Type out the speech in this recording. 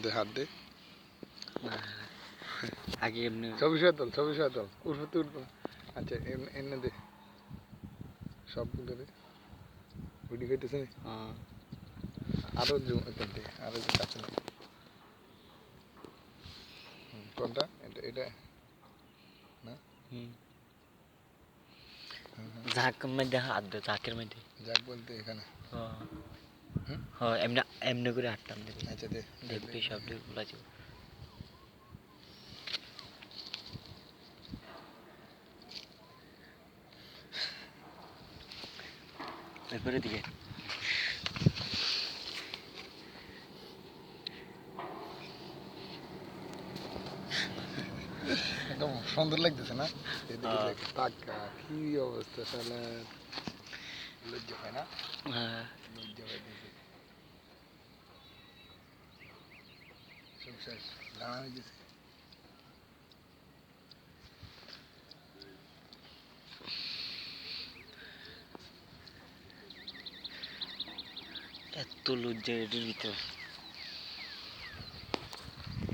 দে হাত দে আগে এমনি ছবি তোল উঠতে উঠবো আচ্ছা এমনি দে সবগুলো দে ভিডিও খাইতেছে আরো জুম দে আরো কাছে নে কোনটা এটা এটা না ঝাঁকের মধ্যে হাত দে ঝাঁকের মধ্যে যাক বলতে এখানে হ্যাঁ এমনি এমনি করে হাঁটতাম দেখবি আচ্ছা দে দেখবি সব বলা যাবে এরপরে দিকে একদম সুন্দর লাগতেছে না এদিকে দেখ টাকা কি অবস্থা শালা লজ্জা পায় না হ্যাঁ লজ্জা পাইতেছে সব শেষ জানা হয়ে গেছে এত লজ্জা এটির ভিতর